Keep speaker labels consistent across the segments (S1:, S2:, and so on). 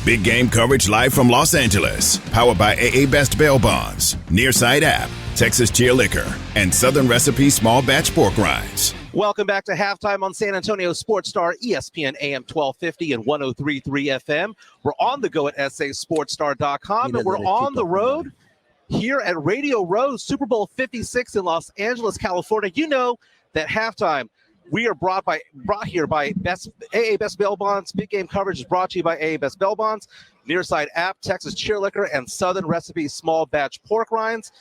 S1: Big game coverage live from Los Angeles. Powered by AA Best Bail Bonds, Nearside App, Texas Cheer Liquor, and Southern Recipe Small Batch Pork Rinds.
S2: Welcome back to Halftime on San Antonio Sports Star, ESPN AM 1250 and 103.3 FM. We're on the go at sasportstar.com, and we're on the road here at Radio Row, Super Bowl 56 in Los Angeles, California. You know that Halftime, we are brought here by AA Best Bail Bonds. Big game coverage is brought to you by AA Best Bail Bonds, Nearside App, Texas Cheer Liquor, and Southern Recipe Small Batch Pork Rinds.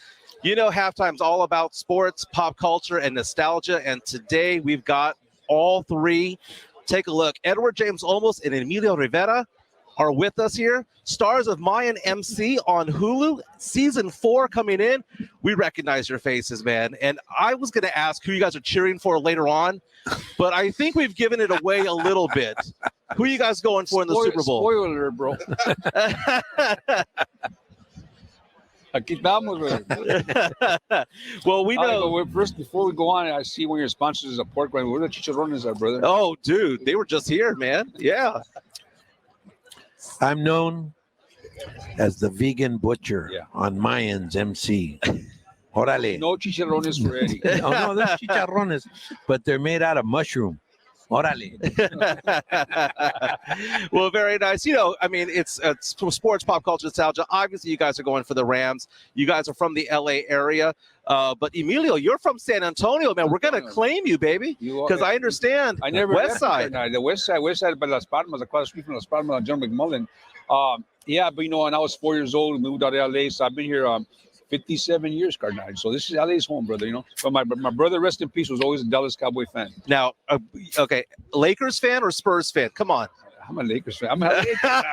S2: You know, Halftime's all about sports, pop culture, and nostalgia. And today we've got all three. Take a look. Edward James Olmos and Emilio Rivera are with us here. Stars of Mayan MC on Hulu. Season 4 coming in. We recognize your faces, man. And I was going to ask who you guys are cheering for later on, but I think we've given it away a little bit. Who are you guys going for in the Super Bowl?
S3: Spoiler, bro. Aquí estamos, brother.
S2: Well, we know.
S3: First, before we go on, I see one of your sponsors is a pork rind. Where the chicharrones are, brother?
S2: Oh, dude, they were just here, man. Yeah.
S4: I'm known as the vegan butcher on Mayans MC. Órale.
S3: No chicharrones for Eddie.
S4: No, there's chicharrones, but they're made out of mushroom. Órale.
S2: Well, very nice. You know, I mean, it's sports, pop culture, nostalgia. Obviously, you guys are going for the Rams. You guys are from the LA area. But Emilio, you're from San Antonio, man. We're going to claim you, baby, because I understand
S3: I never
S2: West Side.
S3: The West Side by Las Palmas, across the street from Las Palmas on John McMullen. Yeah, but, you know, and I was 4 years old, moved out of LA, so I've been here 57 years, Cardinal. So this is LA's home, brother, you know. But my brother, rest in peace, was always a Dallas Cowboy fan.
S2: Now, okay, Lakers fan or Spurs fan? Come on.
S3: I'm a Lakers fan. I'm a Lakers fan.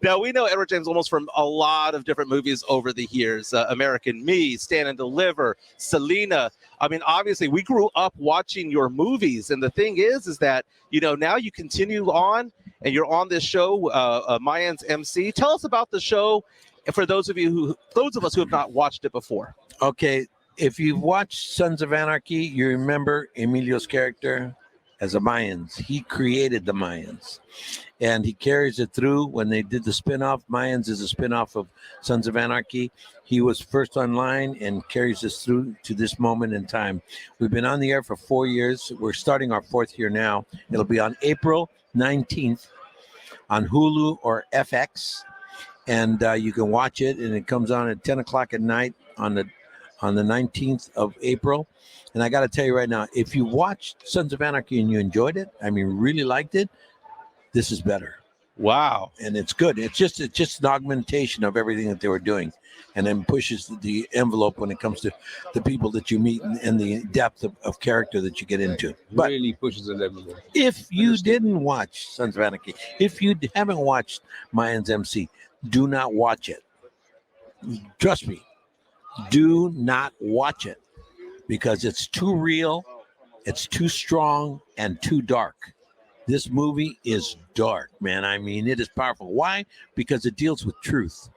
S2: Now, we know Edward James Olmos from a lot of different movies over the years. American Me, Stand and Deliver, Selena. I mean, obviously, we grew up watching your movies. And the thing is that, you know, now you continue on and you're on this show, Mayans MC. Tell us about the show for those of us who have not watched it before.
S4: Okay, if you've watched Sons of Anarchy, you remember Emilio's character as a Mayans. He created the Mayans, and he carries it through. When they did the spinoff, Mayans is a spinoff of Sons of Anarchy. He was first online and carries us through to this moment in time. We've been on the air for 4 years. We're starting our 4th year now. It'll be on April 19th on Hulu or FX. And you can watch it, and it comes on at 10 o'clock at night on the 19th of April. And I got to tell you right now, if you watched Sons of Anarchy and you enjoyed it, I mean, really liked it, this is better.
S2: Wow.
S4: And it's good. It's just an augmentation of everything that they were doing, and then pushes the envelope when it comes to the people that you meet and the depth of character that you get into. But
S3: really pushes the envelope.
S4: if you didn't watch Sons of Anarchy, if you haven't watched Mayans MC, do not watch it. Trust me. Do not watch it, because it's too real, it's too strong, and too dark. This movie is dark, man. I mean, it is powerful. Why? Because it deals with truth.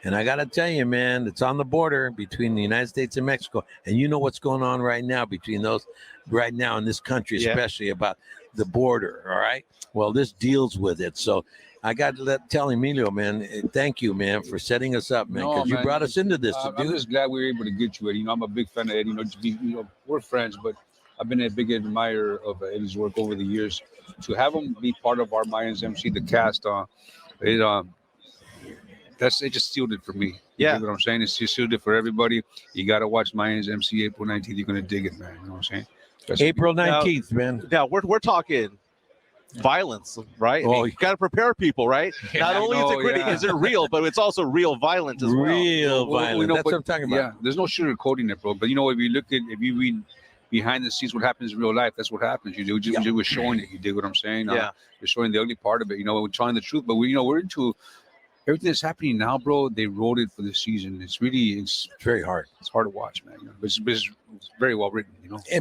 S4: And I got to tell you, man, it's on the border between the United States and Mexico. And you know what's going on right now between those, right now in this country, especially about the border, all right? Well, this deals with it. So I got to tell Emilio, man, thank you, man, for setting us up, man, because you brought us into this.
S3: I'm just glad we were able to get you, Eddie. You know, I'm a big fan of Eddie. You know, we're friends, but I've been a big admirer of Eddie's work over the years. To have him be part of our Mayans MC, the cast, it just sealed it for me.
S2: Yeah.
S3: You know what I'm saying? It's just sealed it for everybody. You got to watch Mayans MC April 19th. You're going to dig it, man. You know what I'm saying?
S4: April 19th, man.
S2: Now, we're talking violence, right?
S4: Oh,
S2: I mean, you got to prepare people, right? Not only is it real, but it's also real violence as well.
S4: Real violence.
S3: That's
S4: what I'm talking about.
S3: Yeah, there's no sugarcoating it, bro. But you know, if you read behind the scenes what happens in real life, that's what happens. You were showing it. You dig what I'm saying?
S2: Yeah.
S3: You're showing the ugly part of it. You know, we're telling the truth, but we're into everything that's happening now, bro. They wrote it for the season. It's very hard. it's hard to watch, man. It's very well written,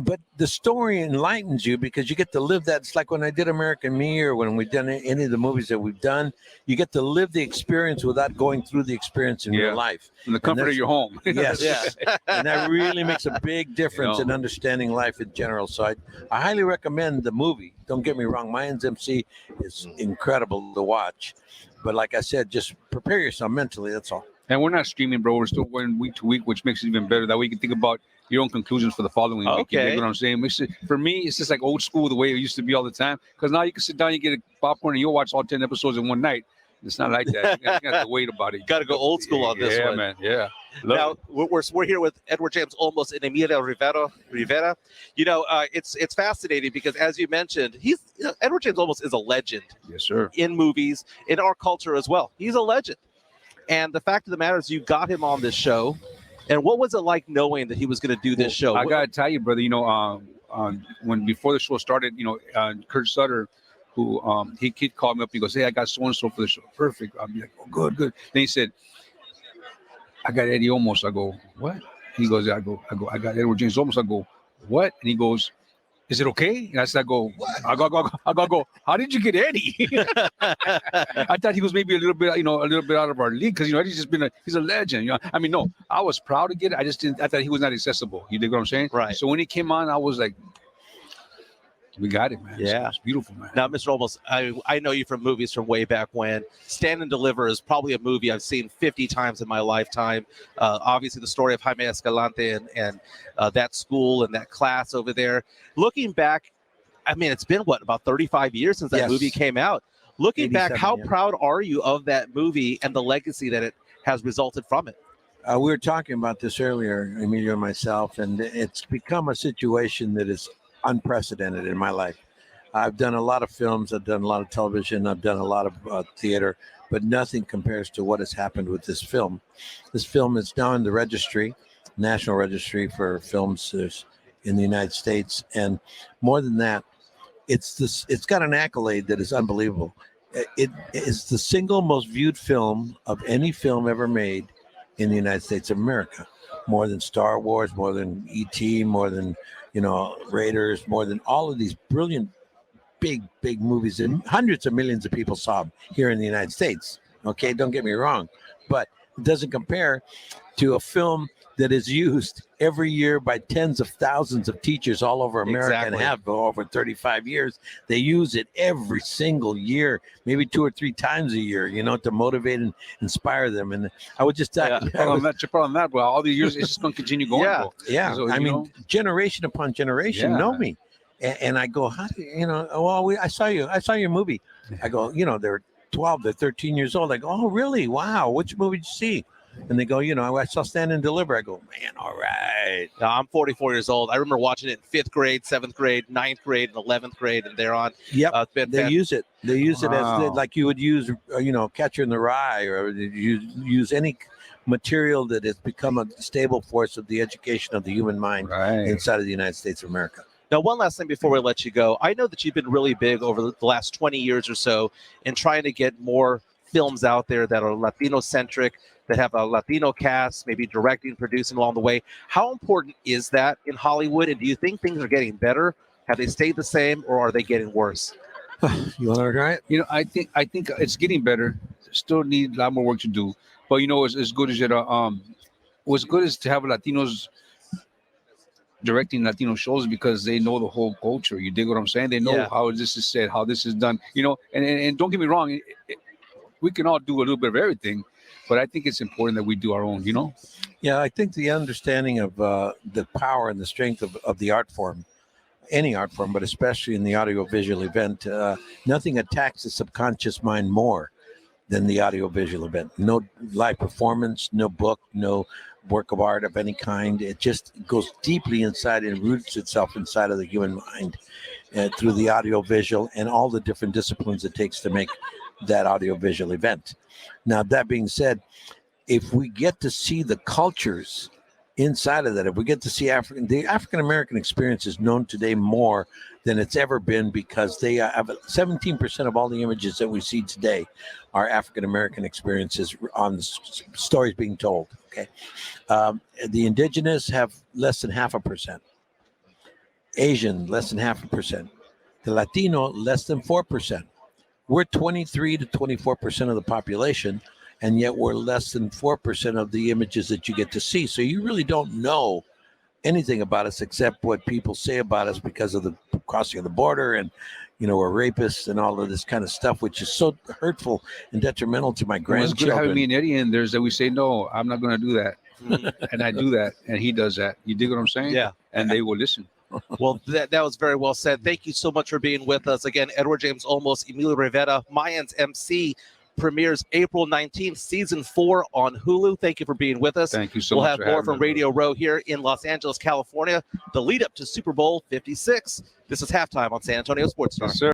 S4: But the story enlightens you because you get to live that. It's like when I did American Me or when we've done any of the movies that we've done, you get to live the experience without going through the experience in your life.
S3: In the comfort of your home.
S4: Yes.
S2: Yeah.
S4: And that really makes a big difference in understanding life in general. So I highly recommend the movie. Don't get me wrong. Mayans MC is incredible to watch. But like I said, just prepare yourself mentally. That's all.
S3: And we're not streaming, bro. We're still going week to week, which makes it even better. That way you can think about your own conclusions for the following week. You know what I'm saying? For me, it's just like old school, the way it used to be all the time. Because now you can sit down, you get a popcorn, and you'll watch all 10 episodes in one night. It's not like that. You got to wait about it.
S2: Got to go old school on this one.
S3: Yeah, man. Yeah.
S2: Now we're here with Edward James Olmos and Emilio Rivera. It's fascinating because, as you mentioned, Edward James Olmos is a legend.
S3: Yes, sir.
S2: In movies, in our culture as well. He's a legend. And the fact of the matter is, you got him on this show. And what was it like knowing that he was going to do this show?
S3: I got to tell you, brother, when before the show started, Kurt Sutter, who he called me up. He goes, "Hey, I got so-and-so for the show." Perfect. I'll be like, "Oh, good. Then he said, "I got Eddie Olmos." I go, "What?" He goes, I got Edward James Olmos. I go, "What?" And he goes, "Is it okay?" And I said, I go, "How did you get Eddie?" I thought he was maybe a little bit out of our league because Eddie's just he's a legend. No, I was proud to get it. I thought he was not accessible. You dig what I'm saying?
S2: Right.
S3: So when he came on, I was like, we got it, man.
S2: Yeah.
S3: It's beautiful, man.
S2: Now, Mr. Olmos, I know you from movies from way back when. Stand and Deliver is probably a movie I've seen 50 times in my lifetime. Obviously, the story of Jaime Escalante and that school and that class over there. Looking back, it's been, about 35 years since that movie came out. Looking back, how proud are you of that movie and the legacy that it has resulted from it?
S4: We were talking about this earlier, Emilio and myself, and it's become a situation that is unprecedented in my life. I've done a lot of films, I've done a lot of television, I've done a lot of theater, but nothing compares to what has happened with this film. This film is now in the registry, National Registry for Films in the United States, and more than that, it's got an accolade that is unbelievable. It is the single most viewed film of any film ever made in the United States of America. More than Star Wars, more than E.T., more than Raiders, more than all of these brilliant, big movies, and hundreds of millions of people saw them here in the United States. Okay, don't get me wrong, but it doesn't compare to a film that is used every year by tens of thousands of teachers all over America and have for over 35 years. They use it every single year, maybe 2 or 3 times a year, to motivate and inspire them. And I would just tell
S3: that, well, all these years, it's just going to continue going.
S4: Yeah. So, generation upon generation know me. And I go, how do I saw your movie. I go, they're 12, they're 13 years old. I go, oh, really? Wow. Which movie did you see? And they go, I saw Stand and Deliver. I go, man, all right.
S2: Now, I'm 44 years old. I remember watching it in 5th grade, 7th grade, 9th grade, and 11th grade, and thereon.
S4: Yep. They use it. They use it as like you would use, Catcher in the Rye, or you use any material that has become a stable force of the education of the human mind inside of the United States of America.
S2: Now, one last thing before we let you go. I know that you've been really big over the last 20 years or so in trying to get more films out there that are Latino-centric, that have a Latino cast, maybe directing, producing along the way. How important is that in Hollywood? And do you think things are getting better? Have they stayed the same, or are they getting worse?
S4: You want to try it?
S3: I think it's getting better. Still need a lot more work to do. But as good as it what's good is to have Latinos directing Latino shows because they know the whole culture. You dig what I'm saying? They know how this is said, how this is done. And don't get me wrong, we can all do a little bit of everything. But I think it's important that we do our own,
S4: Yeah, I think the understanding of the power and the strength of the art form, any art form, but especially in the audiovisual event, nothing attacks the subconscious mind more than the audiovisual event. No live performance, no book, no work of art of any kind. It just goes deeply inside and roots itself inside of the human mind through the audiovisual and all the different disciplines it takes to make that audiovisual event. Now, that being said, if we get to see the cultures inside of that, if we get to see the African American experience is known today more than it's ever been, because they have 17% of all the images that we see today are African American experiences on the stories being told. Okay, the indigenous have less than 0.5%. Asian, less than 0.5%. The Latino, less than 4%. We're 23 to 24% of the population, and yet we're less than 4% of the images that you get to see. So you really don't know anything about us except what people say about us because of the crossing of the border and, we're rapists and all of this kind of stuff, which is so hurtful and detrimental to my grandchildren.
S3: It's good having me and Eddie in there is that we say, no, I'm not going to do that. And I do that, and he does that. You dig what I'm saying?
S2: Yeah.
S3: And they will listen.
S2: Well, that was very well said. Thank you so much for being with us. Again, Edward James Olmos, Emilio Rivera, Mayans MC, premieres April 19th, season 4 on Hulu. Thank you for being with us.
S3: Thank you so
S2: much.
S3: much.
S2: We'll have more from Radio Row here in Los Angeles, California, the lead up to Super Bowl 56. This is Halftime on San Antonio Sports Star.
S3: Yes, sir.